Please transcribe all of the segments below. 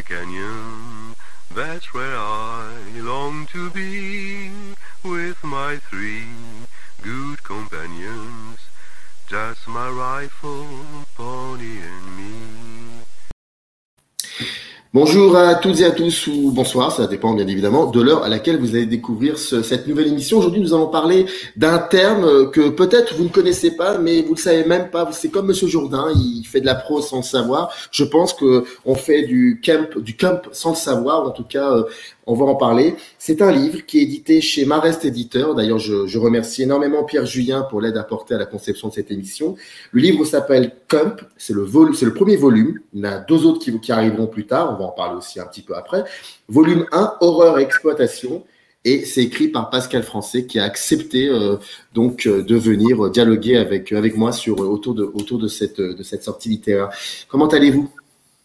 Canyon, that's where I long to be, with my three good companions, just my rifle, pony and me. Bonjour à toutes et à tous, ou bonsoir, ça dépend bien évidemment de l'heure à laquelle vous allez découvrir cette nouvelle émission. Aujourd'hui, nous allons parler d'un terme que peut-être vous ne connaissez pas, mais vous le savez même pas. C'est comme Monsieur Jourdain, il fait de la prose sans le savoir. Je pense que on fait du camp sans le savoir. En tout cas, on va en parler. C'est un livre qui est édité chez Marest Éditeur. D'ailleurs, je remercie énormément Pierre Julien pour l'aide apportée à la conception de cette émission. Le livre s'appelle Camp. C'est le premier volume. Il y en a deux autres qui arriveront plus tard. On va en parler aussi un petit peu après. Volume 1, Horreur et exploitation. Et c'est écrit par Pascal Français qui a accepté de venir dialoguer avec moi autour de cette sortie littéraire. Comment allez-vous ?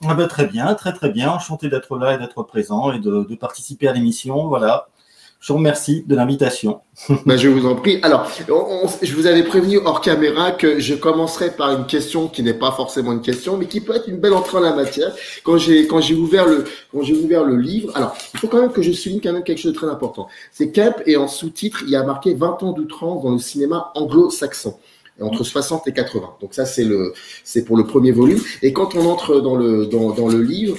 Ah ben, très bien, très bien. Enchanté d'être là et d'être présent et de participer à l'émission. Voilà. Je vous remercie de l'invitation. Ben, je vous en prie. Alors, je vous avais prévenu hors caméra que je commencerai par une question qui n'est pas forcément une question, mais qui peut être une belle entrée en la matière. Quand j'ai ouvert le livre, alors, il faut quand même que je souligne quand même quelque chose de très important. C'est Camp et en sous-titre, il y a marqué 20 ans d'outrance dans le cinéma anglo-saxon. Entre 60 et 80. Donc ça, c'est pour le premier volume. Et quand on entre dans le livre,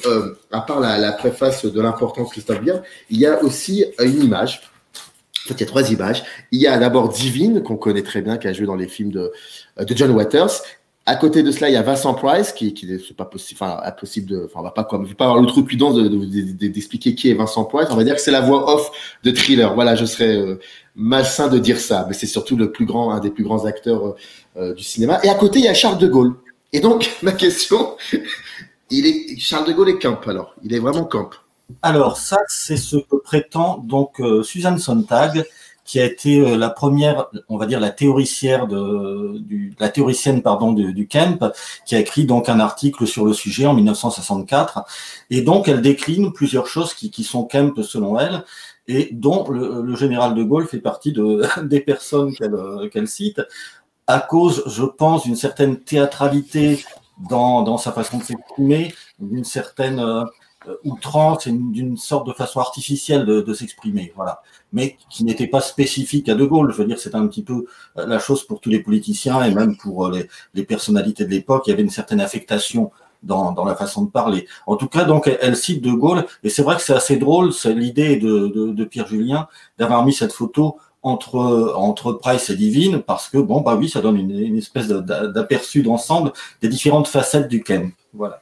à part la préface de l'importance Christophe Bien, il y a aussi une image. En fait, il y a trois images. Il y a d'abord Divine, qu'on connaît très bien, qui a joué dans les films de John Waters. À côté de cela, il y a Vincent Price, c'est pas possible, on va pas avoir l'outrecuidance d'expliquer qui est Vincent Price. On va dire que c'est la voix off de Thriller. Voilà, je serais malsain de dire ça, mais c'est surtout un des plus grands acteurs du cinéma. Et à côté, il y a Charles de Gaulle. Et donc, ma question, Charles de Gaulle est camp, alors. Il est vraiment camp. Alors, ça, c'est ce que prétend donc Susan Sontag, qui a été la première, on va dire la théoricienne du camp, qui a écrit donc un article sur le sujet en 1964, et donc elle décline plusieurs choses qui sont camp selon elle, et dont le général de Gaulle fait partie des personnes qu'elle cite, à cause, je pense, d'une certaine théâtralité dans sa façon de s'exprimer, d'une certaine outrance et d'une sorte de façon artificielle de s'exprimer, voilà, mais qui n'était pas spécifique à De Gaulle. Je veux dire, c'est un petit peu la chose pour tous les politiciens et même pour les personnalités de l'époque. Il y avait une certaine affectation dans la façon de parler. En tout cas, donc, elle cite De Gaulle, et c'est vrai que c'est assez drôle, c'est l'idée de Pierre Julien d'avoir mis cette photo entre Price et Divine, parce que, bon, bah oui, ça donne une espèce d'aperçu d'ensemble des différentes facettes du camp. Voilà.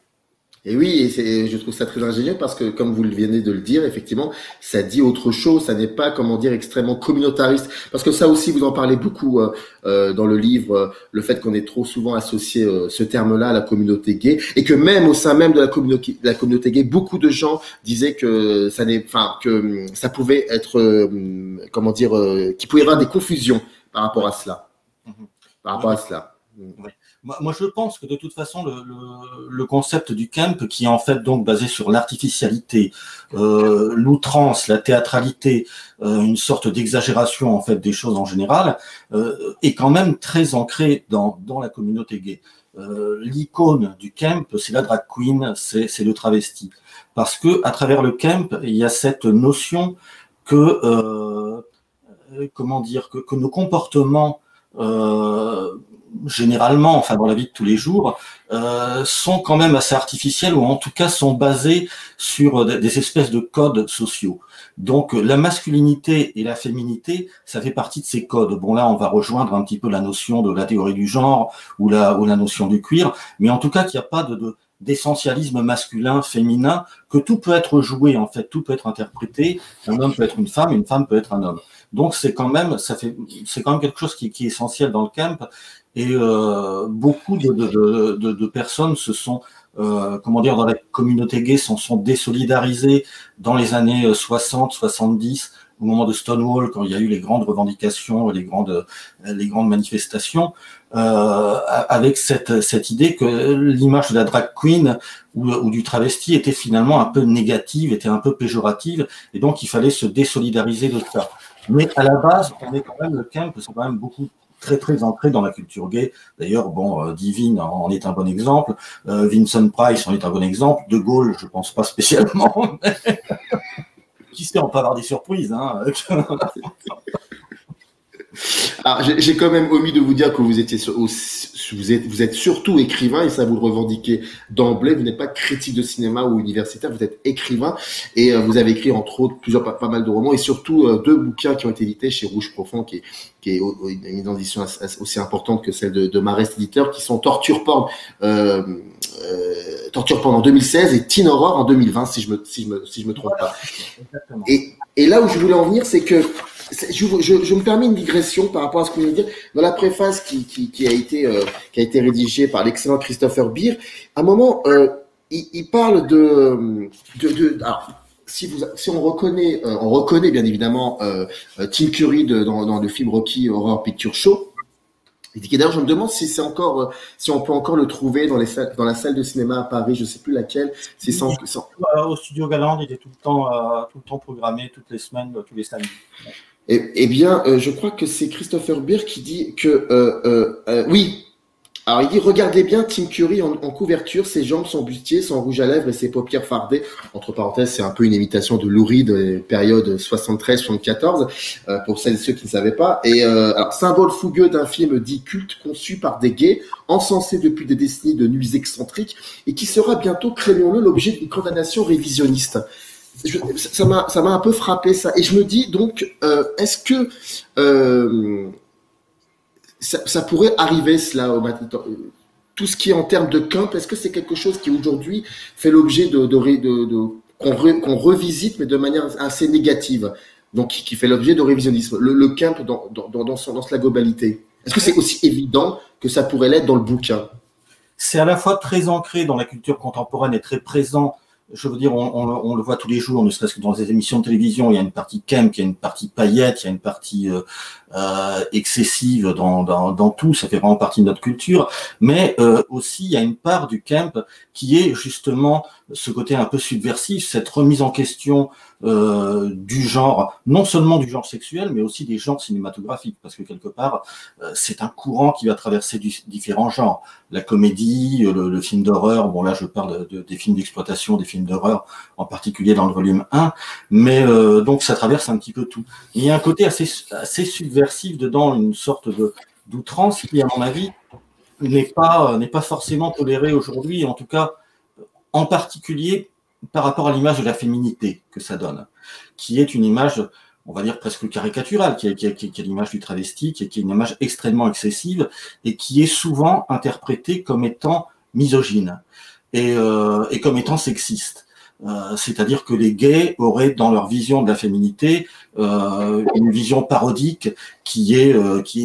Et oui, je trouve ça très ingénieux parce que, comme vous venez de le dire, effectivement, ça dit autre chose. Ça n'est pas, comment dire, extrêmement communautariste. Parce que ça aussi, vous en parlez beaucoup dans le livre, le fait qu'on ait trop souvent associé ce terme-là à la communauté gay, et que même au sein même de la communauté gay, beaucoup de gens disaient que que ça pouvait être, qu'il pouvait y avoir des confusions par rapport à cela. Par rapport à cela. Oui. Moi, je pense que de toute façon, le concept du camp, qui est en fait donc basé sur l'artificialité, l'outrance, la théâtralité, une sorte d'exagération en fait des choses en général, est quand même très ancré dans la communauté gay. L'icône du camp, c'est la drag queen, c'est le travesti, parce que à travers le camp, il y a cette notion que que nos comportements généralement, enfin dans la vie de tous les jours, sont quand même assez artificiels, ou en tout cas sont basés sur des espèces de codes sociaux. Donc la masculinité et la féminité, ça fait partie de ces codes. Bon, là on va rejoindre un petit peu la notion de la théorie du genre ou la notion du queer, mais en tout cas qu'il n'y a pas d'essentialisme masculin, féminin, que tout peut être joué, en fait, tout peut être interprété. Un homme peut être une femme peut être un homme. Donc c'est quand même quelque chose qui est essentiel dans le camp. Et beaucoup de personnes se sont, dans la communauté gay, sont désolidarisées dans les années 60, 70, au moment de Stonewall, quand il y a eu les grandes revendications, les grandes manifestations, avec cette idée que l'image de la drag queen ou du travesti était finalement un peu négative, était un peu péjorative, et donc il fallait se désolidariser de ça. Mais à la base, on est quand même, le camp, c'est quand même beaucoup très très ancré dans la culture gay. D'ailleurs, bon, Divine en est un bon exemple, Vincent Price en est un bon exemple, De Gaulle, je pense pas spécialement, mais qui sait, on peut avoir des surprises. Hein. Alors, j'ai quand même omis de vous dire que vous étiez vous êtes surtout écrivain et ça vous le revendiquez d'emblée. Vous n'êtes pas critique de cinéma ou universitaire, vous êtes écrivain et vous avez écrit entre autres pas mal de romans et surtout 2 bouquins qui ont été édités chez Rouge Profond, qui est une édition aussi importante que celle de Marest Éditeur, qui sont Torture Porn en 2016 et Teen Horror en 2020, si je me trompe pas. Et là où je voulais en venir, c'est que je me permets une digression par rapport à ce que vous venez de dire. Dans la préface qui a été rédigée par l'excellent Christopher Beer, à un moment, il parle alors, si on reconnaît bien évidemment Tim Curry dans le film Rocky Horror Picture Show. Et d'ailleurs, je me demande si on peut encore le trouver dans la salle de cinéma à Paris, je sais plus laquelle. Au Studio Galande, il est tout le temps programmé, toutes les semaines, tous les samedis. Eh bien, je crois que c'est Christopher Beer qui dit que oui. Alors il dit, regardez bien Tim Curry en couverture, ses jambes, son bustier, son rouge à lèvres et ses paupières fardées. Entre parenthèses, c'est un peu une imitation de Lou Reed, période 73-74, pour celles et ceux qui ne savaient pas. Et alors, symbole fougueux d'un film dit culte, conçu par des gays, encensé depuis des décennies de nuits excentriques, et qui sera bientôt, craignons-le, l'objet d'une condamnation révisionniste. Ça m'a un peu frappé ça. Et je me dis donc, est-ce que ça pourrait arriver cela tout ce qui est en termes de camp, est-ce que c'est quelque chose qui aujourd'hui fait l'objet qu'on revisite, mais de manière assez négative, donc qui fait l'objet de révisionnisme, le camp dans sa globalité. Est-ce que c'est aussi évident que ça pourrait l'être dans le bouquin? C'est à la fois très ancré dans la culture contemporaine et très présent. Je veux dire, on le voit tous les jours, ne serait-ce que dans les émissions de télévision, il y a une partie camp, il y a une partie paillette, il y a une partie excessive dans tout, ça fait vraiment partie de notre culture, mais aussi il y a une part du camp qui est justement ce côté un peu subversif, cette remise en question du genre, non seulement du genre sexuel, mais aussi des genres cinématographiques, parce que quelque part, c'est un courant qui va traverser différents genres. La comédie, le film d'horreur, bon là je parle des films d'exploitation, des films d'horreur, en particulier dans le volume 1, mais donc ça traverse un petit peu tout. Il y a un côté assez subversif dedans, une sorte d'outrance qui, à mon avis, n'est pas forcément tolérée aujourd'hui, en tout cas, en particulier par rapport à l'image de la féminité que ça donne, qui est une image, on va dire presque caricaturale, qui est l'image du travesti, qui est une image extrêmement excessive et qui est souvent interprétée comme étant misogyne et comme étant sexiste. C'est-à-dire que les gays auraient dans leur vision de la féminité une vision parodique qui est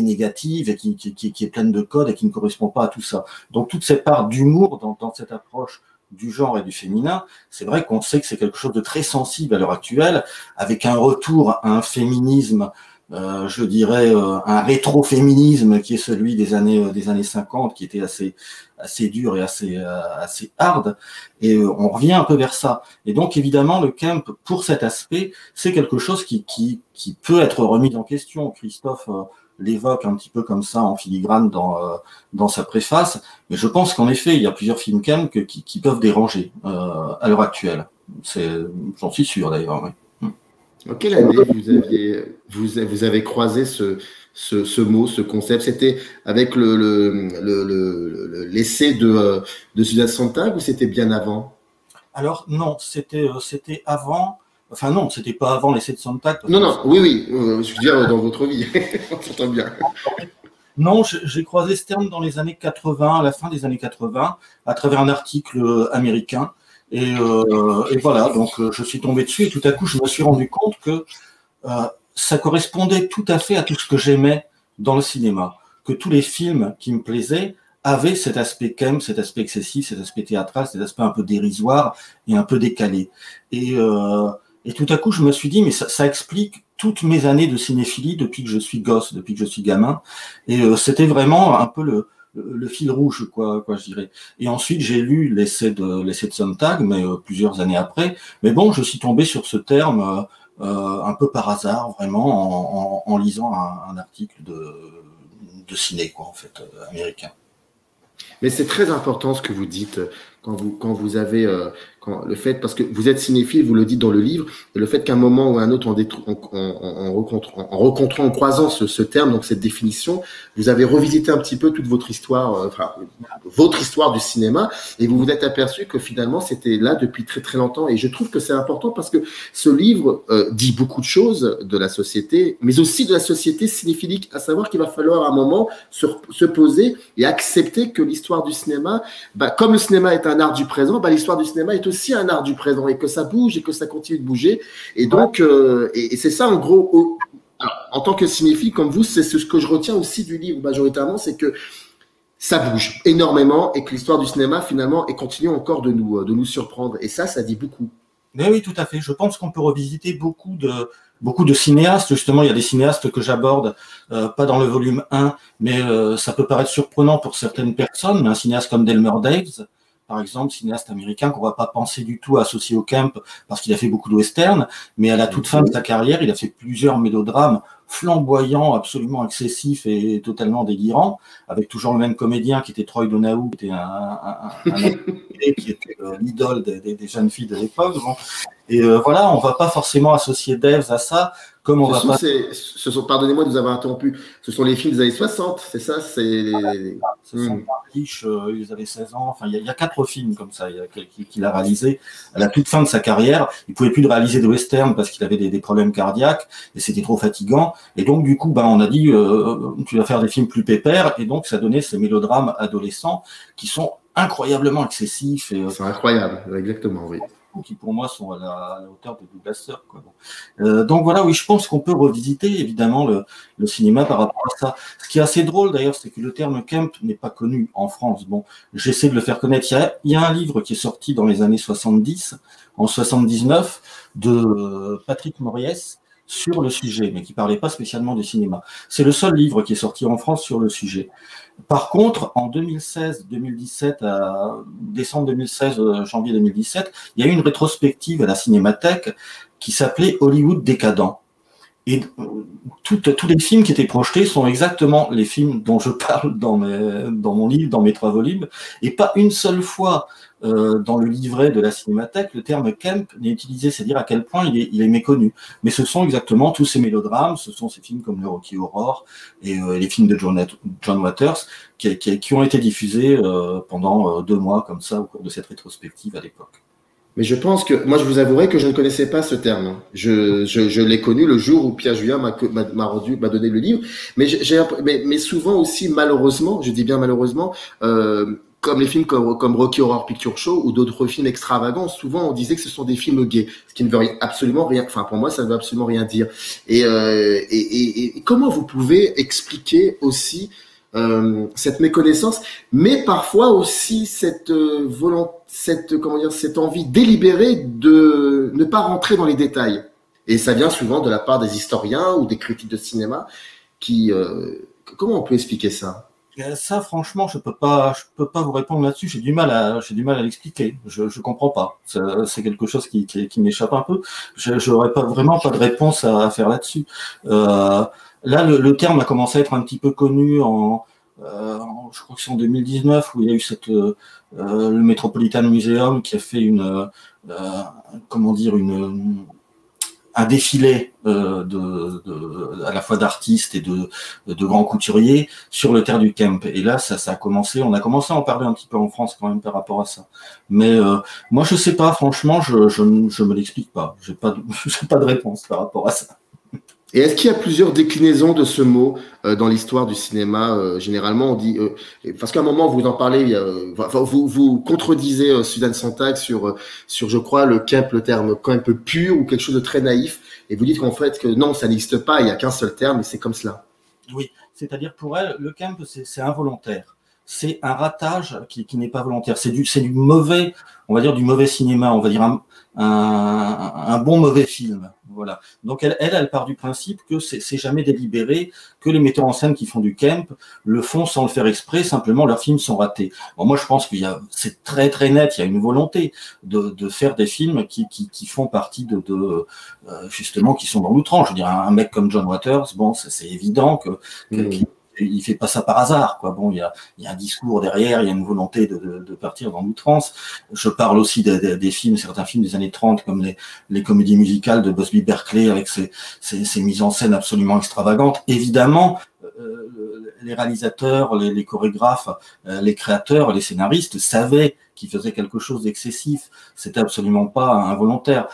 négative et qui est pleine de codes et qui ne correspond pas à tout ça. Donc toute cette part d'humour dans cette approche du genre et du féminin, c'est vrai qu'on sait que c'est quelque chose de très sensible à l'heure actuelle, avec un retour à un féminisme, je dirais un rétro-féminisme qui est celui des années 50, qui était assez dur et assez hard, et on revient un peu vers ça. Et donc évidemment le camp, pour cet aspect, c'est quelque chose qui peut être remis en question. Christophe l'évoque un petit peu comme ça en filigrane dans sa préface, mais je pense qu'en effet il y a plusieurs films camp qui peuvent déranger à l'heure actuelle. J'en suis sûr d'ailleurs. Oui. En quelle année vous avez croisé ce mot, ce concept? C'était avec l'essai de Susan Sontag ou c'était bien avant? Alors non, c'était avant. Enfin non, c'était pas avant l'essai de Sontag. Non, oui, je veux dire dans votre vie, on s'entend bien. Non, j'ai croisé ce terme dans les années 80, à la fin des années 80, à travers un article américain. Et voilà, donc je suis tombé dessus et tout à coup, je me suis rendu compte que ça correspondait tout à fait à tout ce que j'aimais dans le cinéma, que tous les films qui me plaisaient avaient cet aspect camp, cet aspect excessif, cet aspect théâtral, cet aspect un peu dérisoire et un peu décalé. Et tout à coup, je me suis dit, mais ça explique toutes mes années de cinéphilie depuis que je suis gosse, depuis que je suis gamin. Et c'était vraiment un peu le fil rouge, quoi, je dirais. Et ensuite, j'ai lu l'essai de Sontag, mais plusieurs années après. Mais bon, je suis tombé sur ce terme un peu par hasard, vraiment, en lisant un article de ciné, quoi, en fait, américain. Mais c'est très important ce que vous dites quand vous avez le fait, parce que vous êtes cinéphile, vous le dites dans le livre, et le fait qu'à un moment ou à un autre, en croisant ce terme, donc cette définition, vous avez revisité un petit peu toute votre histoire, votre histoire du cinéma, et vous vous êtes aperçu que finalement c'était là depuis très très longtemps. Et je trouve que c'est important parce que ce livre dit beaucoup de choses de la société, mais aussi de la société cinéphilique, à savoir qu'il va falloir à un moment se poser et accepter que l'histoire du cinéma, comme le cinéma est un art du présent, l'histoire du cinéma est aussi un art du présent, et que ça bouge et que ça continue de bouger. Et donc, et c'est ça en gros, alors, en tant que cinéphile comme vous, c'est ce que je retiens aussi du livre majoritairement, c'est que ça bouge énormément et que l'histoire du cinéma finalement continue encore de nous surprendre. Et ça dit beaucoup. Mais oui, tout à fait. Je pense qu'on peut revisiter beaucoup de cinéastes. Justement, il y a des cinéastes que j'aborde, pas dans le volume 1, mais ça peut paraître surprenant pour certaines personnes, mais un cinéaste comme Delmer Daves, par exemple, cinéaste américain qu'on va pas penser du tout associé au camp parce qu'il a fait beaucoup de westerns, mais à la toute fin de sa carrière, il a fait plusieurs mélodrames flamboyants, absolument excessifs et totalement délirants, avec toujours le même comédien qui était Troy Donahue, qui était qui était l'idole des jeunes filles de l'époque. Bon. Et voilà, on va pas forcément associer Daves à ça, comme on va pas. Pardonnez-moi de vous avoir interrompu. Ce sont les films des années 60, c'est ça, c'est. Ce sont riches, ils avaient 16 ans. Enfin, il y a 4 films comme ça qu'il a réalisé à la toute fin de sa carrière. Il pouvait plus réaliser de western parce qu'il avait des problèmes cardiaques et c'était trop fatigant. Et donc du coup, on a dit tu vas faire des films plus pépères, et donc ça donnait ces mélodrames adolescents qui sont incroyablement excessifs. C'est incroyable, exactement, oui. Qui pour moi sont à la hauteur de Douglas Sirk, quoi. Bon. Donc voilà, oui, je pense qu'on peut revisiter évidemment le cinéma par rapport à ça. Ce qui est assez drôle d'ailleurs, c'est que le terme camp n'est pas connu en France. Bon, j'essaie de le faire connaître. Il y a un livre qui est sorti dans les années 70, en 79, de Patrick Moriès sur le sujet, mais qui parlait pas spécialement du cinéma. C'est le seul livre qui est sorti en France sur le sujet. Par contre, en 2016-2017, à décembre 2016, janvier 2017, il y a eu une rétrospective à la Cinémathèque qui s'appelait Hollywood décadent. Et tous les films qui étaient projetés sont exactement les films dont je parle dans mon livre, dans mes 3 volumes, et pas une seule fois dans le livret de la Cinémathèque, le terme camp n'est utilisé, c'est-à-dire à quel point il est méconnu. Mais ce sont exactement tous ces mélodrames, ce sont ces films comme le Rocky Horror et les films de John Waters qui ont été diffusés pendant 2 mois comme ça au cours de cette rétrospective à l'époque. Mais je pense que, moi je vous avouerai que je ne connaissais pas ce terme. Je l'ai connu le jour où Pierre Julien m'a donné le livre. Mais souvent aussi, malheureusement, je dis bien malheureusement, comme les films comme Rocky Horror Picture Show ou d'autres films extravagants, souvent on disait que ce sont des films gays, ce qui ne veut absolument rien. Enfin, pour moi, ça ne veut absolument rien dire. Et comment vous pouvez expliquer aussi cette méconnaissance, mais parfois aussi cette cette envie délibérée de ne pas rentrer dans les détails. Et ça vient souvent de la part des historiens ou des critiques de cinéma qui. Comment on peut expliquer ça? Ça, franchement, je peux pas vous répondre là-dessus. J'ai du mal à l'expliquer. Je comprends pas. C'est quelque chose qui m'échappe un peu. J'aurais vraiment pas de réponse à faire là-dessus. Là, le terme a commencé à être un petit peu connu je crois que c'est en 2019 où il y a eu le Metropolitan Museum qui a fait un défilé à la fois d'artistes et de grands couturiers sur le terre du camp. Et là, ça a commencé. On a commencé à en parler un petit peu en France quand même par rapport à ça. Mais moi, je sais pas. Franchement, je me l'explique pas. J'ai pas de réponse par rapport à ça. Et est-ce qu'il y a plusieurs déclinaisons de ce mot dans l'histoire du cinéma? Généralement, on dit parce qu'à un moment vous en parlez, vous contredisez Suzanne Sontag sur je crois le terme camp pur ou quelque chose de très naïf, et vous dites qu'en fait que non, ça n'existe pas, il n'y a qu'un seul terme et c'est comme cela. Oui, c'est-à-dire pour elle, le camp c'est involontaire. C'est un ratage qui n'est pas volontaire. C'est du mauvais, on va dire du mauvais cinéma, on va dire un bon mauvais film. Voilà. Donc elle part du principe que c'est jamais délibéré, que les metteurs en scène qui font du camp le font sans le faire exprès, simplement leurs films sont ratés. Bon, moi je pense c'est très très net, il y a une volonté de faire des films qui font partie justement qui sont dans l'outrance. Je veux dire, un mec comme John Waters, bon, c'est évident qu'il il fait pas ça par hasard, quoi. Bon, il y a un discours derrière, il y a une volonté de partir dans l'outrance. Je parle aussi des films, certains films des années 30, comme les comédies musicales de Busby Berkeley, avec ces mises en scène absolument extravagantes. Évidemment, les réalisateurs, les chorégraphes, les créateurs, les scénaristes savaient qu'ils faisaient quelque chose d'excessif. C'était absolument pas involontaire.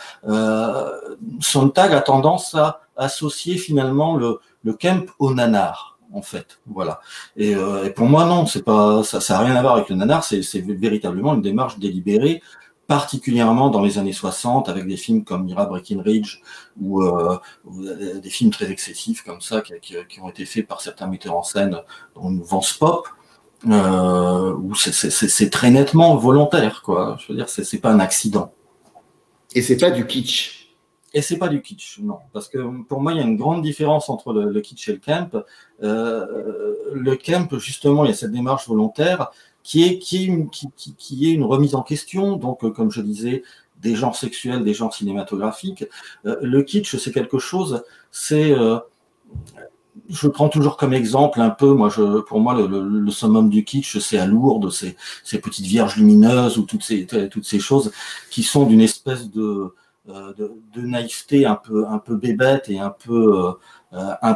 Sontag a tendance à associer finalement le camp au nanar, en fait. Voilà. Et pour moi, non, c'est pas ça a rien à voir avec le nanar. C'est véritablement une démarche délibérée, particulièrement dans les années 60, avec des films comme Mira Breckinridge ou des films très excessifs comme ça qui ont été faits par certains metteurs en scène dans une mouvance pop, où c'est très nettement volontaire, quoi. Je veux dire, c'est pas un accident. Et c'est pas du kitsch. Et c'est pas du kitsch, non. Parce que pour moi, il y a une grande différence entre le kitsch et le camp. Le camp, justement, il y a cette démarche volontaire qui est une remise en question, donc comme je disais, des genres sexuels, des genres cinématographiques. Le kitsch, c'est quelque chose, je prends toujours comme exemple un peu, pour moi, le summum du kitsch, c'est à Lourdes, ces petites vierges lumineuses ou toutes ces choses qui sont d'une espèce de naïveté un peu bébête et un peu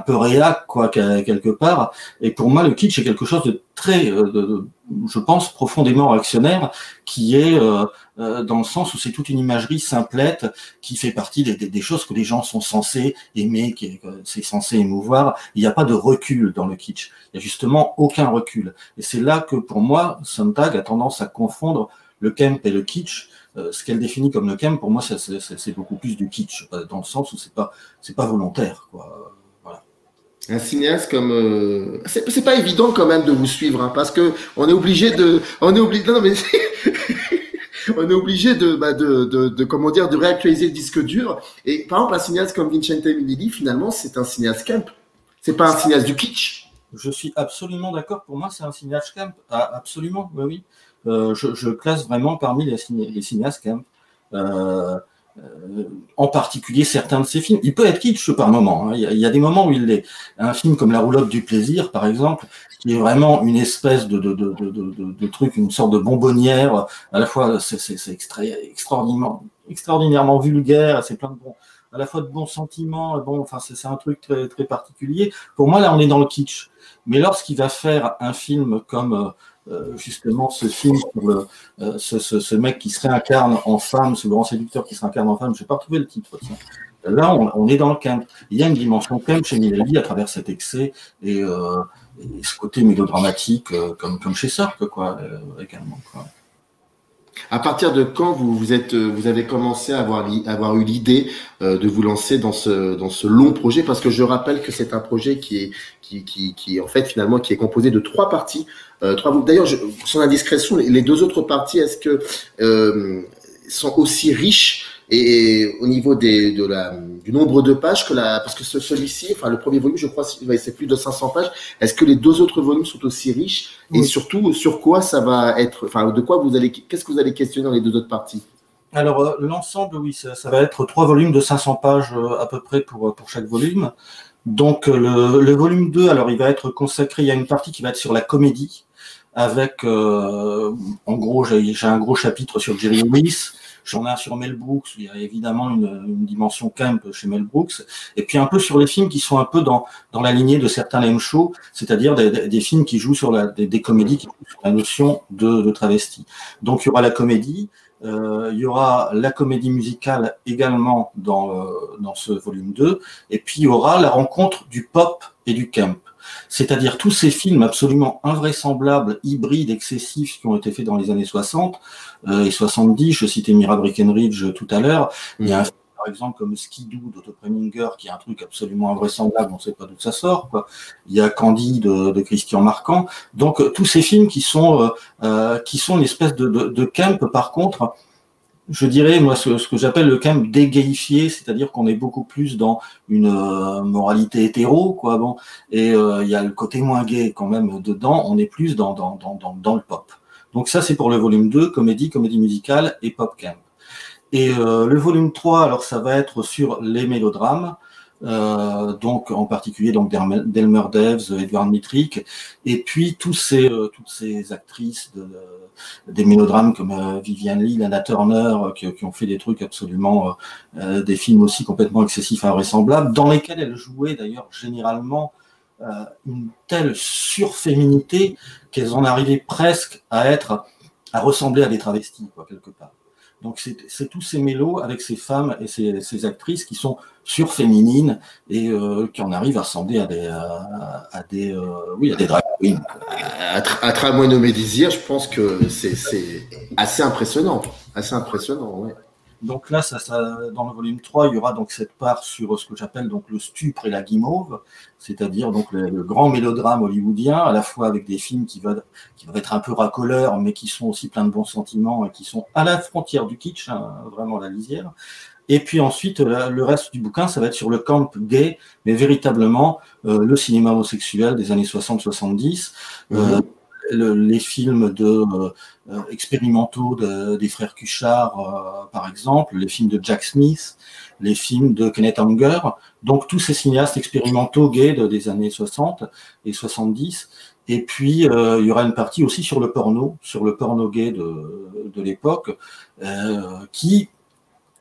réac, quoi, quelque part. Et pour moi, le kitsch est quelque chose de très, je pense, profondément réactionnaire, qui est dans le sens où c'est toute une imagerie simplette qui fait partie des choses que les gens sont censés aimer, c'est censé émouvoir. Il n'y a pas de recul dans le kitsch. Il n'y a justement aucun recul. Et c'est là que, pour moi, Sontag a tendance à confondre le camp et le kitsch. Ce qu'elle définit comme le camp, pour moi, c'est beaucoup plus du kitsch, dans le sens où c'est pas volontaire, quoi. Voilà. Un cinéaste comme c'est pas évident quand même de vous suivre, hein, parce que on est obligé de on est obligé de comment dire, de réactualiser le disque dur. Et par exemple, un cinéaste comme Vincente Minnelli, finalement, c'est un cinéaste camp. C'est pas un cinéaste du kitsch. Je suis absolument d'accord. Pour moi, c'est un cinéaste camp. Ah, absolument, oui. Je classe vraiment parmi les cinéastes camp. En particulier certains de ses films. Il peut être kitsch par moment, hein. Il y a des moments où il l'est. Un film comme La roulotte du plaisir, par exemple, qui est vraiment une espèce de truc, une sorte de bonbonnière. À la fois, c'est extraordinairement vulgaire. C'est plein de à la fois de bons sentiments. Bon, enfin, c'est un truc très, très particulier. Pour moi, là, on est dans le kitsch. Mais lorsqu'il va faire un film comme justement ce film sur ce mec qui se réincarne en femme, ce grand séducteur qui se réincarne en femme, je n'ai pas retrouvé le titre. Tiens. Là, on est dans le camp. Il y a une dimension camp chez Minnelli à travers cet excès et ce côté mélodramatique, comme chez Sartre, quoi, également, quoi. À partir de quand vous avez commencé à avoir eu l'idée de vous lancer dans ce long projet, parce que je rappelle que c'est un projet qui en fait finalement qui est composé de 3 parties. D'ailleurs, sans indiscrétion, les 2 autres parties, est-ce que sont aussi riches et au niveau du nombre de pages parce que celui-ci, enfin le premier volume, je crois, c'est plus de 500 pages. Est-ce que les 2 autres volumes sont aussi riches? Oui. Et surtout, sur quoi ça va être, enfin, qu'est-ce que vous allez questionner dans les 2 autres parties? Alors, l'ensemble, oui, ça va être 3 volumes de 500 pages à peu près pour chaque volume. Donc, le volume 2, alors, il va être consacré, il y a une partie qui va être sur la comédie, avec, en gros, j'ai un gros chapitre sur Jerry Lewis. J'en ai un sur Mel Brooks, où il y a évidemment une dimension camp chez Mel Brooks, et puis un peu sur les films qui sont un peu dans la lignée de certains lame shows, c'est-à-dire des films qui jouent sur des comédies qui jouent sur la notion de travesti. Donc il y aura la comédie, il y aura la comédie musicale également dans ce volume 2, et puis il y aura la rencontre du pop et du camp. C'est-à-dire tous ces films absolument invraisemblables, hybrides, excessifs qui ont été faits dans les années 60 et 70. Je citais Mira Breckinridge tout à l'heure. Il y a un film, par exemple, comme Skidoo d'Otto Preminger, qui est un truc absolument invraisemblable, on ne sait pas d'où ça sort, quoi. Il y a Candy de Christian Marquand. Donc, tous ces films qui sont une espèce de camp, par contre, je dirais, moi, ce que j'appelle le camp dégayifié, c'est-à-dire qu'on est beaucoup plus dans une moralité hétéro, quoi, bon, et il y a le côté moins gay quand même dedans, on est plus dans le pop. Donc ça, c'est pour le volume 2, comédie musicale et pop camp. Et le volume 3, alors ça va être sur les mélodrames. donc en particulier donc Delmer Daves, Edward Mitrick, et puis toutes ces actrices des mélodrames comme Vivian Leigh, Lana Turner, qui ont fait des trucs absolument, des films aussi complètement excessifs, invraisemblables, dans lesquels elles jouaient d'ailleurs généralement une telle surféminité qu'elles en arrivaient presque à ressembler à des travestis, quoi, quelque part. Donc c'est tous ces mélos avec ces femmes et ces actrices qui sont surféminines et qui en arrivent à ressembler à des drag queens. À travers Nommé Désir, je pense que c'est assez impressionnant. Assez impressionnant, ouais. Donc là, dans le volume 3, il y aura donc cette part sur ce que j'appelle donc le stupre et la guimauve, c'est-à-dire donc le grand mélodrame hollywoodien, à la fois avec des films qui vont être un peu racoleurs, mais qui sont aussi pleins de bons sentiments et qui sont à la frontière du kitsch, hein, vraiment la lisière. Et puis ensuite, le reste du bouquin, ça va être sur le camp gay, mais véritablement le cinéma homosexuel des années 60-70, les films expérimentaux des frères Cuchard, par exemple, les films de Jack Smith, les films de Kenneth Anger, donc tous ces cinéastes expérimentaux gays des années 60 et 70. Et puis, il y aura une partie aussi sur le porno gay de l'époque, qui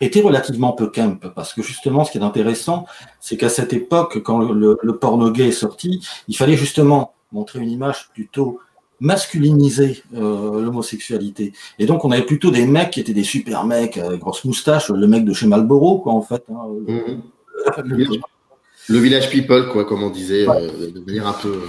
était relativement peu camp, parce que justement, ce qui est intéressant, c'est qu'à cette époque, quand le porno gay est sorti, il fallait justement montrer une image plutôt masculiniser l'homosexualité. Et donc, on avait plutôt des mecs qui étaient des super mecs, grosses moustaches, le mec de chez Marlboro, quoi, en fait. Hein, le village people, quoi, comme on disait, de manière un peu...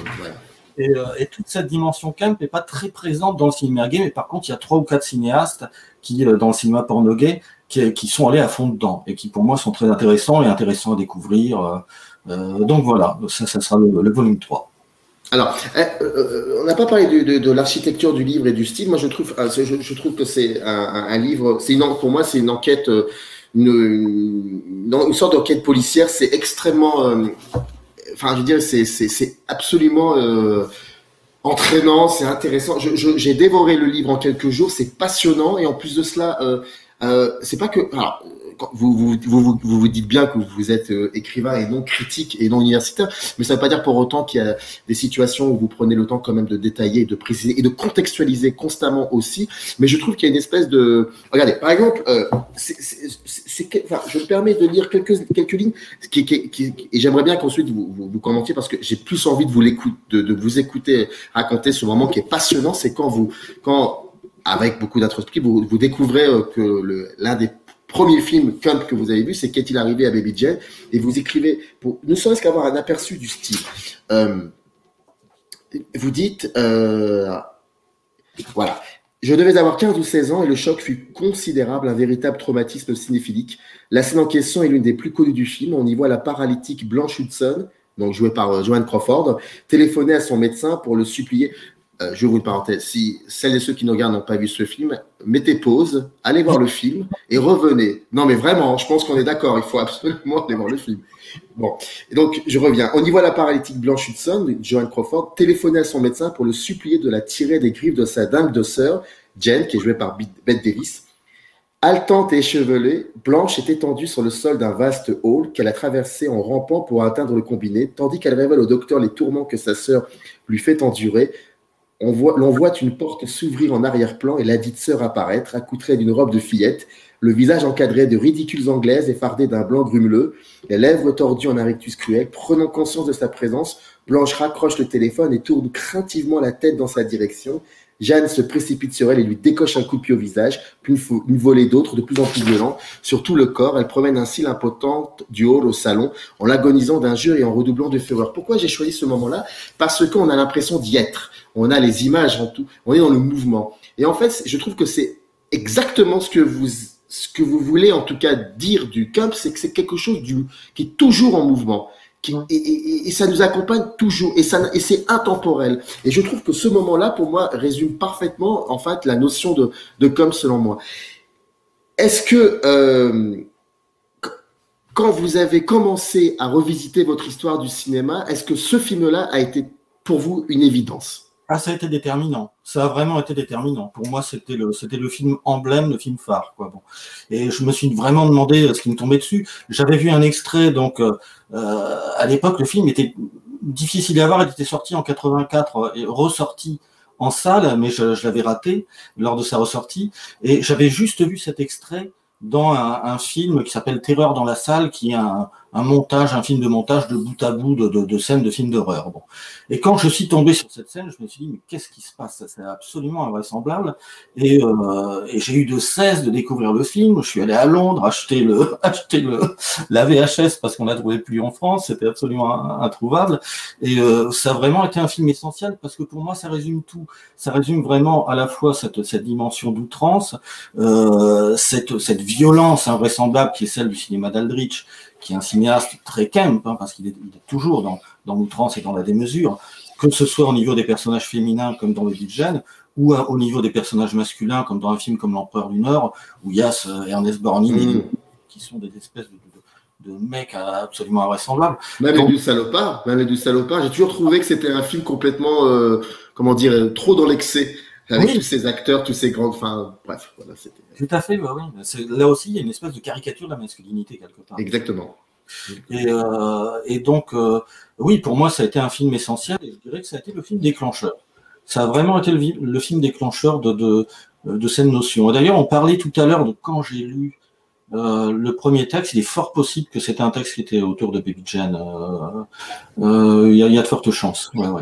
Et toute cette dimension camp n'est pas très présente dans le cinéma gay, mais par contre, il y a 3 ou 4 cinéastes qui, dans le cinéma porno gay, qui sont allés à fond dedans, et qui, pour moi, sont très intéressants à découvrir. Donc voilà, ça sera le volume 3. Alors, on n'a pas parlé de l'architecture du livre et du style. Moi, je trouve que c'est un livre. Pour moi, c'est une enquête, une sorte d'enquête policière. C'est extrêmement. Enfin, je veux dire, c'est absolument entraînant. C'est intéressant. J'ai dévoré le livre en quelques jours. C'est passionnant et en plus de cela, c'est pas que. Alors, vous dites bien que vous êtes écrivain et non critique et non universitaire, mais ça ne veut pas dire pour autant qu'il y a des situations où vous prenez le temps quand même de détailler, de préciser et de contextualiser constamment aussi. Mais je trouve qu'il y a une espèce de... Regardez, par exemple, je me permets de lire quelques lignes et j'aimerais bien qu'ensuite vous commentiez parce que j'ai plus envie de vous écouter raconter ce moment qui est passionnant. C'est quand avec beaucoup d'introspective, vous découvrez que l'un des premier film camp que vous avez vu, c'est Qu'est-il arrivé à Baby Jane, et vous écrivez pour ne serait-ce qu'avoir un aperçu du style. Vous dites, voilà, je devais avoir 15 ou 16 ans et le choc fut considérable, un véritable traumatisme cinéphilique. La scène en question est l'une des plus connues du film. On y voit la paralytique Blanche Hudson, donc jouée par Joan Crawford, téléphoner à son médecin pour le supplier. J'ouvre une parenthèse, si celles et ceux qui nous regardent n'ont pas vu ce film, mettez pause, allez voir le film et revenez. Non mais vraiment, je pense qu'on est d'accord, il faut absolument aller voir le film. Bon, et donc je reviens. On y voit la paralytique Blanche Hudson, Joan Crawford, téléphoner à son médecin pour le supplier de la tirer des griffes de sa dame de sœur, Jen, qui est jouée par Bette Davis. Haletante et échevelée, Blanche est étendue sur le sol d'un vaste hall qu'elle a traversé en rampant pour atteindre le combiné, tandis qu'elle révèle au docteur les tourments que sa sœur lui fait endurer. L'on voit une porte s'ouvrir en arrière-plan et la dite sœur apparaître, accoutrée d'une robe de fillette, le visage encadré de ridicules anglaises et fardé d'un blanc grumeleux, les lèvres tordues en un rictus cruel. Prenant conscience de sa présence, Blanche raccroche le téléphone et tourne craintivement la tête dans sa direction. Jeanne se précipite sur elle et lui décoche un coup de pied au visage, puis une volée d'autres, de plus en plus violents, sur tout le corps. Elle promène ainsi l'impotente du hall au salon, en l'agonisant d'injures et en redoublant de fureur. Pourquoi j'ai choisi ce moment-là? Parce qu'on a l'impression d'y être. On a les images en tout, on est dans le mouvement. Et en fait, je trouve que c'est exactement ce que vous voulez en tout cas dire du camp, c'est que c'est quelque chose qui est toujours en mouvement. Et ça nous accompagne toujours, et c'est intemporel. Et je trouve que ce moment-là, pour moi, résume parfaitement, en fait, la notion de com, selon moi. Est-ce que, quand vous avez commencé à revisiter votre histoire du cinéma, est-ce que ce film-là a été pour vous une évidence? Ah, ça a été déterminant. ça a vraiment été déterminant. Pour moi, c'était le film emblème, le film phare, quoi. Bon. Et je me suis vraiment demandé ce qui me tombait dessus. J'avais vu un extrait, donc à l'époque, le film était difficile à voir. Il était sorti en 84 et ressorti en salle, mais je l'avais raté lors de sa ressortie. Et j'avais juste vu cet extrait dans un film qui s'appelle Terreur dans la salle, qui est un film de montage de bout à bout de scènes de films d'horreur. Bon. Et quand je suis tombé sur cette scène, je me suis dit, mais qu'est-ce qui se passe? C'est absolument invraisemblable. Et j'ai eu de cesse de découvrir le film. Je suis allé à Londres acheter la VHS parce qu'on la trouvait plus en France. C'était absolument introuvable. Et ça a vraiment été un film essentiel parce que pour moi, ça résume tout. Ça résume vraiment à la fois cette dimension d'outrance, cette violence invraisemblable qui est celle du cinéma d'Aldrich, qui est un cinéaste très camp, parce qu'il est toujours dans l'outrance et dans la démesure, que ce soit au niveau des personnages féminins comme dans le Diligent, ou au niveau des personnages masculins comme dans un film comme L'Empereur du Nord, où il y a Ernest Borgnine qui sont des espèces de mecs absolument invraisemblables. Même les du salopard, j'ai toujours trouvé que c'était un film complètement, trop dans l'excès. Avec tous ces acteurs, tous ces grands, bref, voilà, c'était. Tout à fait, bah oui. Là aussi, il y a une espèce de caricature de la masculinité quelque part. Exactement. Et donc, oui, pour moi, ça a été un film essentiel, et je dirais que ça a été le film déclencheur. Ça a vraiment été le film déclencheur de cette notion. Et d'ailleurs, on parlait tout à l'heure de quand j'ai lu le premier texte. Il est fort possible que c'était un texte qui était autour de Baby Jane. Il y a de fortes chances. Ouais.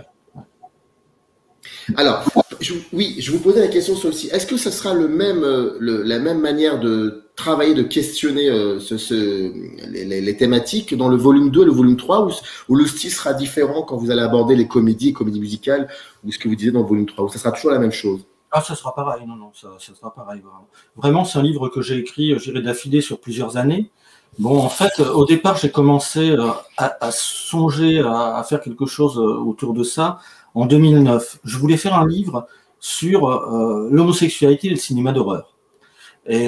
Alors, je vous posais la question sur aussi. Est-ce que ça sera la même manière de travailler, de questionner les thématiques dans le volume 2 et le volume 3, ou le style sera différent quand vous allez aborder les comédies musicales, ou ce que vous disiez dans le volume 3, ou ça sera toujours la même chose? Ah, ça sera pareil, non, ça sera pareil. Vraiment, c'est un livre que j'ai écrit, je dirais, d'affilée sur plusieurs années. Bon, en fait, au départ, j'ai commencé à songer à faire quelque chose autour de ça en 2009. Je voulais faire un livre sur l'homosexualité et le cinéma d'horreur. Et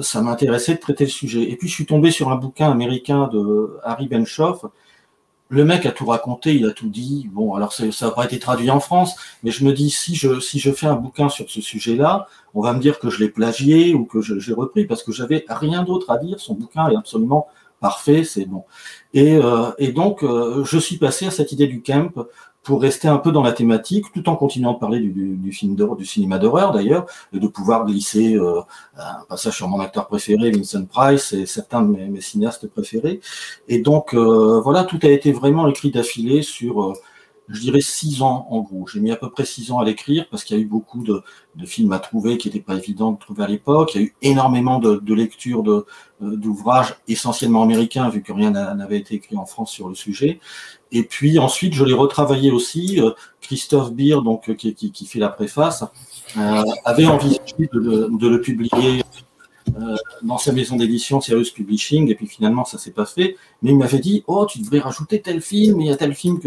ça m'intéressait de traiter le sujet. Et puis, je suis tombé sur un bouquin américain de Harry Benshoff. Le mec a tout raconté, il a tout dit. Bon, alors ça n'a pas été traduit en France, mais je me dis, si je fais un bouquin sur ce sujet-là, on va me dire que je l'ai plagié ou que j'ai repris, parce que j'avais rien d'autre à dire. Son bouquin est absolument parfait, c'est bon. Et donc, je suis passé à cette idée du camp pour rester un peu dans la thématique, tout en continuant de parler du cinéma d'horreur d'ailleurs, et de pouvoir glisser un passage sur mon acteur préféré, Vincent Price, et certains de mes cinéastes préférés. Et donc, voilà, tout a été vraiment écrit d'affilée sur, je dirais, 6 ans en gros. J'ai mis à peu près 6 ans à l'écrire, parce qu'il y a eu beaucoup de films à trouver qui n'étaient pas évidents de trouver à l'époque. Il y a eu énormément de lectures d'ouvrages essentiellement américains, vu que rien n'avait été écrit en France sur le sujet. Et puis ensuite, je l'ai retravaillé aussi. Christophe Beer, donc qui fait la préface, avait envisagé de le publier dans sa maison d'édition Sirius Publishing, et puis finalement ça s'est pas fait. Mais il m'avait dit, oh, tu devrais rajouter tel film, il y a tel film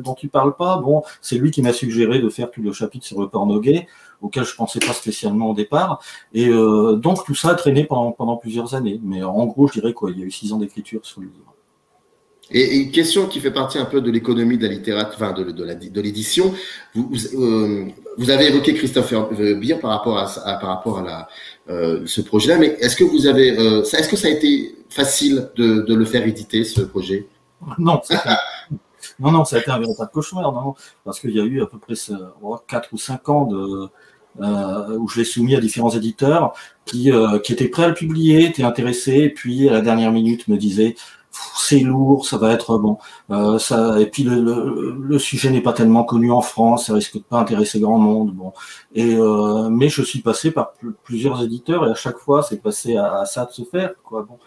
dont tu parles pas. Bon, c'est lui qui m'a suggéré de faire tout le chapitre sur le porno gay, auquel je pensais pas spécialement au départ. Et donc tout ça a traîné pendant plusieurs années. Mais en gros, je dirais il y a eu 6 ans d'écriture sur le livre. Et une question qui fait partie un peu de l'économie de la littérature, de l'édition. Vous avez évoqué Christopher Beer par rapport à ce projet-là, mais est-ce que ça a été facile de le faire éditer, ce projet? Non, non, ça a été un véritable cauchemar, non, parce qu'il y a eu à peu près 4 ou 5 ans où je l'ai soumis à différents éditeurs qui étaient prêts à le publier, étaient intéressés, et puis à la dernière minute me disaient, c'est lourd, ça va être bon. Et puis le sujet n'est pas tellement connu en France, ça risque de pas intéresser grand monde. Bon. Mais je suis passé par plusieurs éditeurs, et à chaque fois, c'est passé à ça de se faire, quoi. Bon.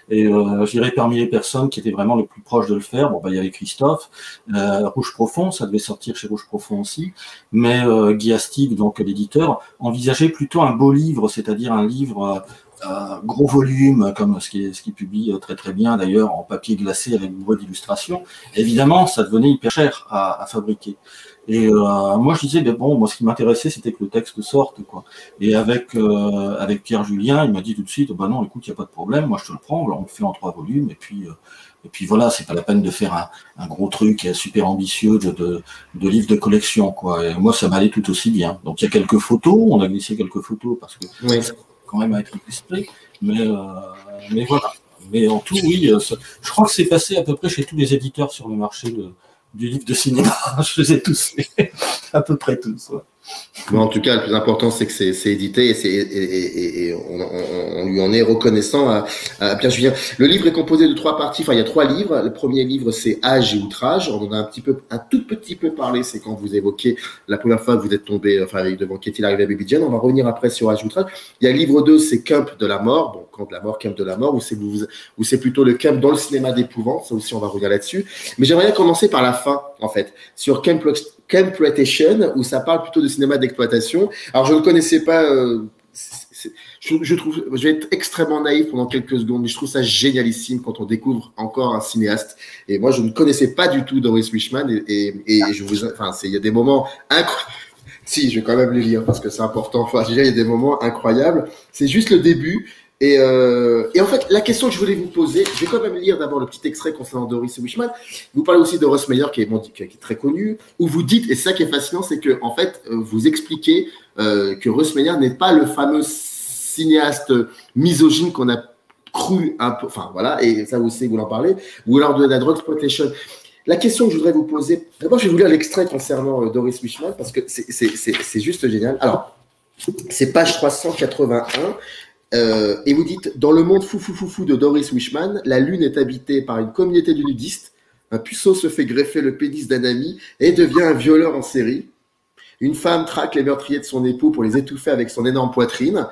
Et je dirais parmi les personnes qui étaient vraiment les plus proches de le faire, il y avait Christophe, Rouge Profond, ça devait sortir chez Rouge Profond aussi, mais Guy Astig, donc l'éditeur, envisageait plutôt un beau livre, c'est-à-dire un livre gros volume, comme ce qui publie très très bien d'ailleurs, en papier glacé avec beaucoup d'illustrations. Évidemment, ça devenait hyper cher à fabriquer. Et moi, je disais, moi, ce qui m'intéressait, c'était que le texte sorte, quoi. Et avec Pierre Julien, il m'a dit tout de suite, non, écoute, il n'y a pas de problème, moi, je te le prends, on le fait en 3 volumes, et puis Et puis voilà, c'est pas la peine de faire un gros truc super ambitieux de livres de collection, quoi. Et moi, ça m'allait tout aussi bien. Donc il y a quelques photos, on a glissé quelques photos parce que Oui. ça quand même à être illustré, mais voilà. Mais en tout, oui, je crois que c'est passé à peu près chez tous les éditeurs sur le marché du livre de cinéma. Je les ai tous fait, à peu près tous. Ouais. Mais en tout cas, le plus important, c'est que c'est édité et on lui en est reconnaissant à Pierre Julien. Le livre est composé de 3 parties. Enfin, il y a 3 livres. Le premier livre, c'est Âge et outrage. On en a un tout petit peu parlé. C'est quand vous évoquez la première fois que vous êtes tombé, enfin, devant Qu'est-il arrivé à Baby Jane. On va revenir après sur Âge et outrage. Il y a le livre 2, c'est Camp de la mort. Bon, Camp de la mort, Camp de la mort, où c'est plutôt le camp dans le cinéma d'épouvante. Ça aussi, on va revenir là-dessus. Mais j'aimerais bien commencer par la fin, en fait, sur Camploitation, où ça parle plutôt de cinéma d'exploitation. Alors, je ne connaissais pas. Je vais être extrêmement naïf pendant quelques secondes, mais je trouve ça génialissime quand on découvre encore un cinéaste. Et moi, je ne connaissais pas du tout Doris Wishman, et il y a des moments incroyables. Si, je vais quand même les lire parce que c'est important. Enfin, il y a des moments incroyables. C'est juste le début. Et en fait, la question que je voulais vous poser, je vais quand même lire d'abord le petit extrait concernant Doris Wishman. Vous parlez aussi de Russ Meyer, qui est très connu, où vous dites, et c'est ça qui est fascinant, c'est que en fait, vous expliquez que Russ Meyer n'est pas le fameux cinéaste misogyne qu'on a cru un peu, enfin voilà, et ça aussi, vous en parlez, ou alors de la drug exploitation. La question que je voudrais vous poser, d'abord, je vais vous lire l'extrait concernant Doris Wishman, parce que c'est juste génial. Alors, c'est page 381. Et vous dites, dans le monde fou de Doris Wishman, la Lune est habitée par une communauté de nudistes, un puceau se fait greffer le pénis d'un ami et devient un violeur en série. Une femme traque les meurtriers de son époux pour les étouffer avec son énorme poitrine.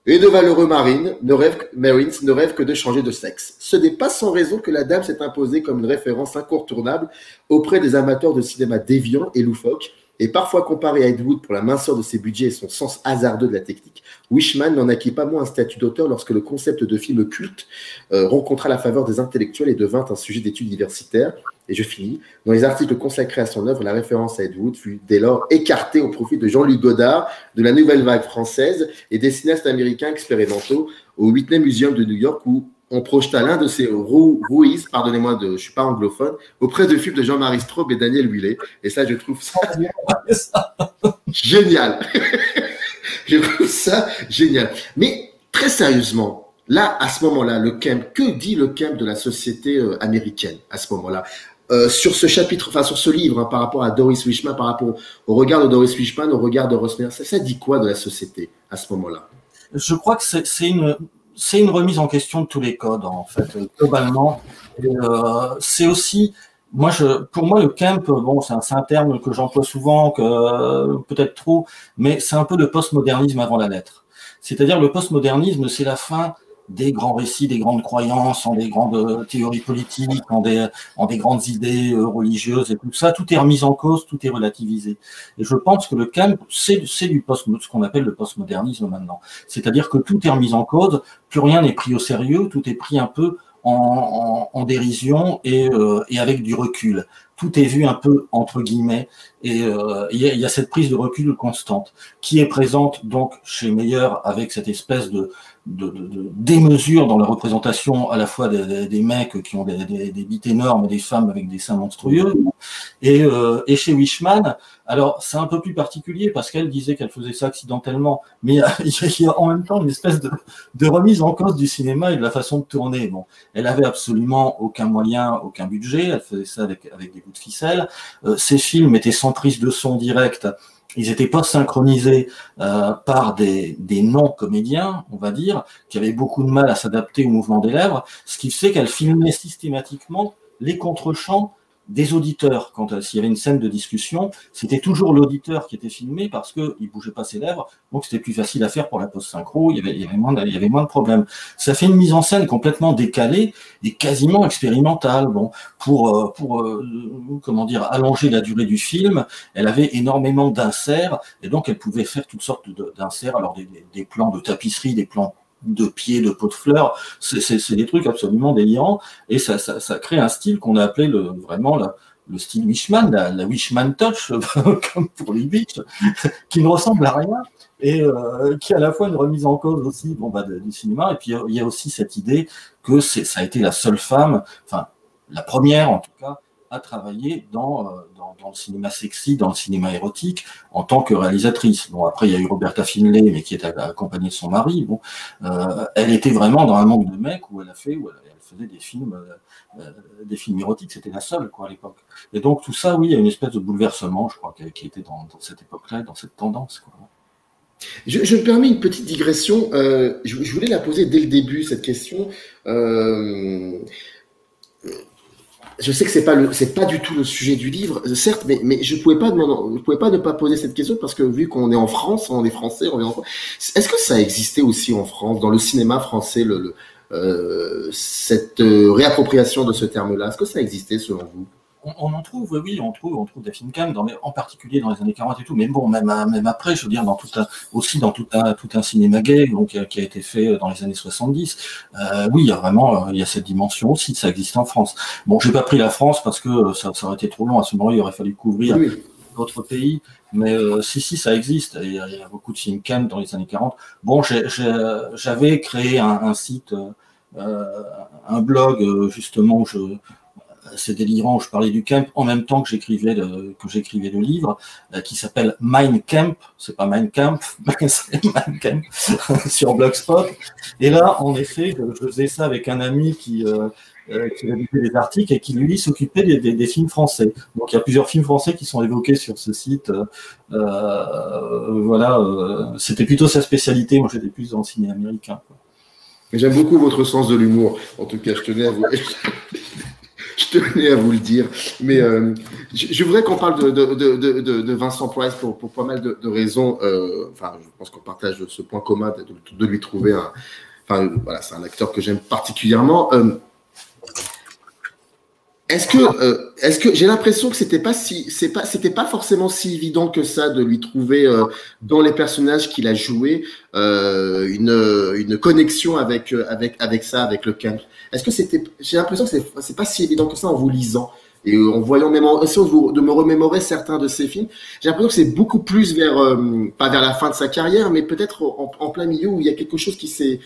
Et de valeureux Marines ne rêvent que de changer de sexe. Ce n'est pas sans raison que la dame s'est imposée comme une référence incontournable auprès des amateurs de cinéma déviant et loufoque, et parfois comparée à Ed Wood pour la minceur de ses budgets et son sens hasardeux de la technique. Wishman n'en acquit pas moins un statut d'auteur lorsque le concept de film culte rencontra la faveur des intellectuels et devint un sujet d'études universitaires. Et je finis. Dans les articles consacrés à son œuvre, la référence à Ed Wood fut dès lors écartée au profit de Jean-Luc Godard, de la nouvelle vague française et des cinéastes américains expérimentaux au Whitney Museum de New York, où on projeta l'un de ses Ruiz, pardonnez-moi, je ne suis pas anglophone, auprès de films de Jean-Marie Straub et Daniel Willet. Et ça, je trouve ça génial. Je trouve ça génial. Mais très sérieusement, là, à ce moment-là, le camp, que dit le camp de la société américaine à ce moment-là sur ce chapitre, enfin sur ce livre, hein, par rapport à Doris Wishman, par rapport au regard de Doris Wishman, au regard de Russ Meyer, ça dit quoi de la société à ce moment-là? Je crois que c'est une remise en question de tous les codes, en fait, globalement. C'est aussi, pour moi, le camp, bon, c'est un terme que j'emploie souvent, que peut-être trop, mais c'est un peu le postmodernisme avant la lettre. C'est-à-dire le postmodernisme, c'est la fin des grands récits, des grandes croyances, en des grandes théories politiques, en des grandes idées religieuses et tout ça. Tout est remis en cause, tout est relativisé. Et je pense que le camp, c'est ce qu'on appelle le postmodernisme maintenant. C'est-à-dire que tout est remis en cause, plus rien n'est pris au sérieux, tout est pris un peu en dérision et avec du recul. Tout est vu un peu entre guillemets, et il y a cette prise de recul constante qui est présente donc chez Meyer avec cette espèce de démesure dans la représentation à la fois des mecs qui ont des bites énormes et des femmes avec des seins monstrueux. Et chez Wishman, alors c'est un peu plus particulier parce qu'elle disait qu'elle faisait ça accidentellement, mais il y a en même temps une espèce de remise en cause du cinéma et de la façon de tourner. Bon, elle avait absolument aucun moyen, aucun budget, elle faisait ça avec des bouts de ficelle. Ses films étaient sans prise de son directe. Ils étaient pas synchronisés par des non-comédiens, on va dire, qui avaient beaucoup de mal à s'adapter au mouvement des lèvres, ce qui fait qu'elle filmait systématiquement les contre-champs des auditeurs. Quand s'il y avait une scène de discussion, c'était toujours l'auditeur qui était filmé parce qu'il ne bougeait pas ses lèvres, donc c'était plus facile à faire pour la post-synchro, il y avait moins de problèmes. Ça fait une mise en scène complètement décalée et quasiment expérimentale. Bon, pour comment dire, allonger la durée du film, elle avait énormément d'inserts et donc elle pouvait faire toutes sortes d'inserts, alors des plans de tapisserie, des plans de pieds, de pots de fleurs, c'est des trucs absolument délirants, et ça crée un style qu'on a appelé vraiment le style Wishman, la Wishman touch, comme pour les Beach, qui ne ressemble à rien, et qui est à la fois une remise en cause aussi du cinéma, et puis il y a aussi cette idée que ça a été la seule femme, enfin, la première en tout cas, à travailler dans le cinéma sexy, dans le cinéma érotique, en tant que réalisatrice. Bon, après, il y a eu Roberta Findlay, mais qui était accompagnée de son mari. Bon, elle était vraiment dans un monde de mecs où elle faisait des films érotiques. C'était la seule, quoi, à l'époque. Et donc, tout ça, oui, il y a une espèce de bouleversement, je crois, qui était dans cette époque-là, dans cette tendance, quoi. Je me permets une petite digression. Je voulais la poser dès le début, cette question. Je sais que c'est pas du tout le sujet du livre, certes, mais je pouvais pas ne pas poser cette question parce que vu qu'on est en France, on est français, on est en France. Est-ce que ça existait aussi en France, dans le cinéma français, cette réappropriation de ce terme-là? Est-ce que ça existait selon vous? On en trouve, oui, on trouve des films cam, en particulier dans les années 40 et tout, mais bon, même après, je veux dire, dans tout un cinéma gay, donc, qui a été fait dans les années 70. Oui, il y a vraiment, il y a cette dimension aussi, ça existe en France. Bon, j'ai pas pris la France parce que ça aurait été trop long. À ce moment-là, il aurait fallu couvrir d'autres pays, mais si, ça existe. Il y a beaucoup de films cam dans les années 40. Bon, j'avais créé un site, un blog, justement, c'est délirant, je parlais du camp en même temps que j'écrivais le livre, qui s'appelle Mein Camp, c'est pas Mein Kampf, c'est Mein Camp, sur Blogspot. Et là, en effet, je faisais ça avec un ami qui rédigeait des articles et qui, lui, s'occupait des films français. Donc, il y a plusieurs films français qui sont évoqués sur ce site. Voilà, c'était plutôt sa spécialité. Moi, j'étais plus dans le cinéma américain, quoi. J'aime beaucoup votre sens de l'humour. En tout cas, je tenais à vous le dire. Mais je voudrais qu'on parle de Vincent Price pour pas mal de raisons. Enfin, je pense qu'on partage ce point commun de lui trouver un. Enfin, voilà, c'est un acteur que j'aime particulièrement. Est-ce que j'ai l'impression que c'était pas forcément si évident que ça de lui trouver dans les personnages qu'il a joués une connexion avec le camp. Est-ce que j'ai l'impression que c'est pas si évident que ça en vous lisant et en voyant même en essayant de me remémorer certains de ses films. J'ai l'impression que c'est beaucoup plus pas vers la fin de sa carrière, mais peut-être en plein milieu où il y a quelque chose qui s'est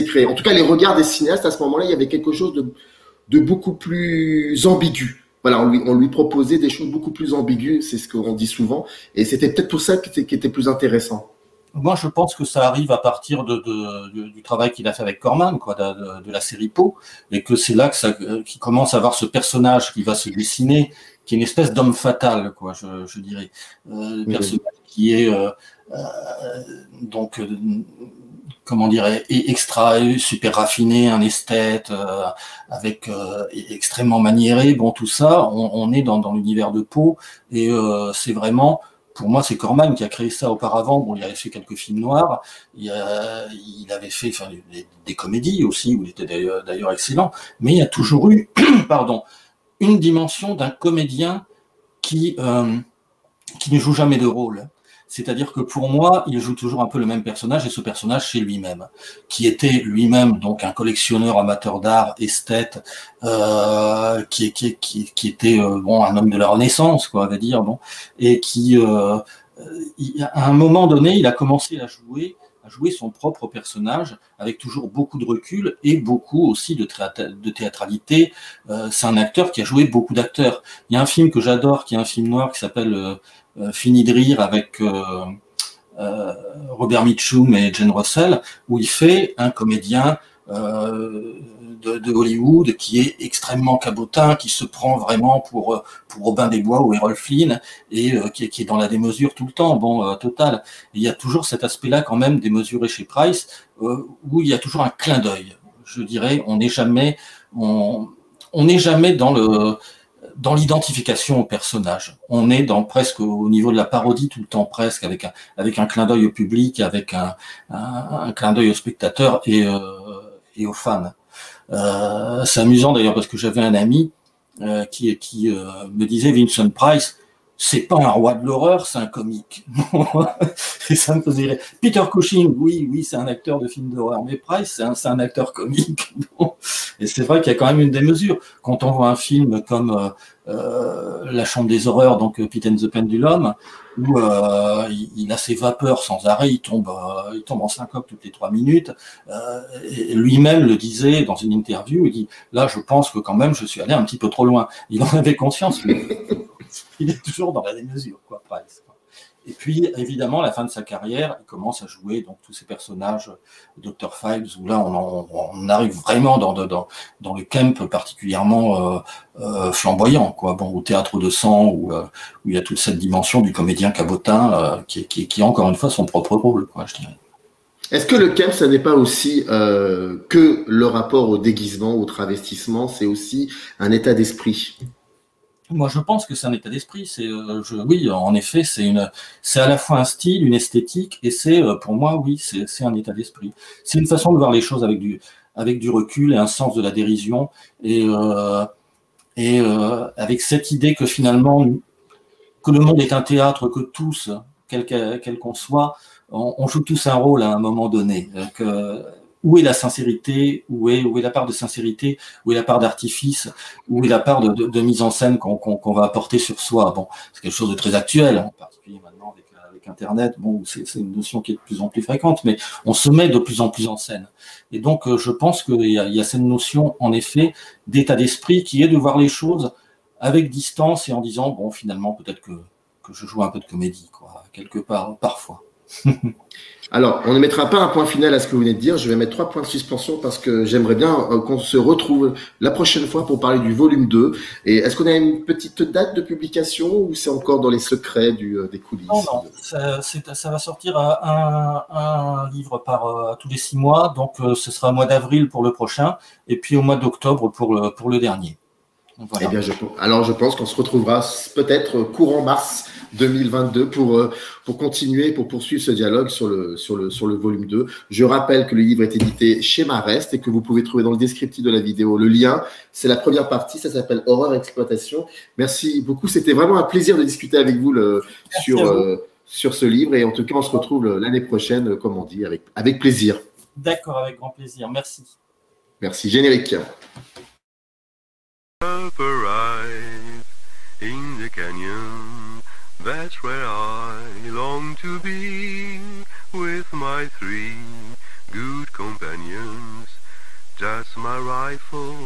créé. En tout cas, les regards des cinéastes à ce moment-là, il y avait quelque chose de beaucoup plus ambigu. Voilà, on lui proposait des choses beaucoup plus ambiguës, c'est ce qu'on dit souvent, et c'était peut-être pour ça qui était plus intéressant. Moi, je pense que ça arrive à partir du travail qu'il a fait avec Corman, quoi, de la série Poe, et que c'est là qu'il commence à avoir ce personnage qui va se dessiner, qui est une espèce d'homme fatal, quoi, je dirais. Personnage qui est donc comment dirais, super raffiné, un esthète, avec extrêmement maniéré. Bon, tout ça, on est dans l'univers de Poe, et c'est vraiment, pour moi, c'est Corman qui a créé ça auparavant. Bon, il avait fait quelques films noirs, il avait fait des comédies aussi, où il était d'ailleurs excellent, mais il y a toujours eu, une dimension d'un comédien qui ne joue jamais de rôle. C'est-à-dire que pour moi, il joue toujours un peu le même personnage, et ce personnage, c'est lui-même, qui était lui-même donc un collectionneur amateur d'art, esthète, qui était un homme de la Renaissance, quoi, on va dire, bon, et qui, à un moment donné, il a commencé à jouer son propre personnage avec toujours beaucoup de recul et beaucoup aussi de théâtralité. C'est un acteur qui a joué beaucoup d'acteurs. Il y a un film que j'adore, qui est un film noir, qui s'appelle Fini de rire, avec Robert Mitchum et Jane Russell, où il fait un comédien de Hollywood qui est extrêmement cabotin, qui se prend vraiment pour Robin des Bois ou Errol Flynn, et qui est dans la démesure tout le temps, total. Et il y a toujours cet aspect-là quand même démesuré chez Price, où il y a toujours un clin d'œil. Je dirais, on n'est jamais dans l'identification au personnage. On est presque au niveau de la parodie tout le temps, presque, avec un clin d'œil au public, avec un clin d'œil au spectateur et aux fans. C'est amusant d'ailleurs, parce que j'avais un ami qui me disait, Vincent Price, c'est pas un roi de l'horreur, c'est un comique. Et ça me faisait rire. Peter Cushing, oui, c'est un acteur de film d'horreur, mais Price, c'est un acteur comique. Et c'est vrai qu'il y a quand même une démesure. Quand on voit un film comme La Chambre des horreurs, donc Pit and the Pendulum, où il a ses vapeurs sans arrêt, il tombe en syncope toutes les 3 minutes. Et lui-même le disait dans une interview, il dit là, je pense que quand même, je suis allé un petit peu trop loin. Il en avait conscience, mais il est toujours dans la démesure, quoi, Price. Et puis, évidemment, à la fin de sa carrière, il commence à jouer donc tous ces personnages, Dr. Files, où là, on arrive vraiment dans le camp particulièrement flamboyant, quoi. Bon, au théâtre de sang, où il y a toute cette dimension du comédien cabotin qui a encore une fois son propre rôle, quoi, je dirais. Est-ce que le camp, ça n'est pas aussi que le rapport au déguisement, au travestissement, c'est aussi un état d'esprit? Moi, je pense que c'est un état d'esprit. Oui, en effet, c'est à la fois un style, une esthétique, et pour moi, oui, c'est un état d'esprit. C'est une façon de voir les choses avec du recul et un sens de la dérision, et avec cette idée que finalement, que le monde est un théâtre, que tous, quel qu'on soit, on joue tous un rôle à un moment donné. Où est la sincérité, où est la part de sincérité, où est la part d'artifice, où est la part de mise en scène qu'on va apporter sur soi. Bon, c'est quelque chose de très actuel, en particulier maintenant avec Internet. Bon, c'est une notion qui est de plus en plus fréquente, mais on se met de plus en plus en scène. Et donc, je pense qu'il y a cette notion, en effet, d'état d'esprit qui est de voir les choses avec distance et en disant, bon, finalement, peut-être que je joue un peu de comédie, quoi, quelque part, parfois. Alors, on ne mettra pas un point final à ce que vous venez de dire. Je vais mettre 3 points de suspension parce que j'aimerais bien qu'on se retrouve la prochaine fois pour parler du volume 2. Et est-ce qu'on a une petite date de publication ou c'est encore dans les secrets des coulisses? Non, ça va sortir un livre tous les 6 mois. Donc, ce sera au mois d'avril pour le prochain et puis au mois d'octobre pour le dernier. Voilà. Eh bien, je pense qu'on se retrouvera peut-être courant mars 2022 pour continuer, pour poursuivre ce dialogue sur le volume 2. Je rappelle que le livre est édité chez Marest et que vous pouvez trouver dans le descriptif de la vidéo le lien. C'est la première partie, ça s'appelle Horreur Exploitation. Merci beaucoup, c'était vraiment un plaisir de discuter avec vous sur ce livre et en tout cas, on se retrouve l'année prochaine, comme on dit, avec plaisir. D'accord, avec grand plaisir. Merci. Merci. Générique. In the canyon, that's where I long to be, with my 3 good companions, just my rifle.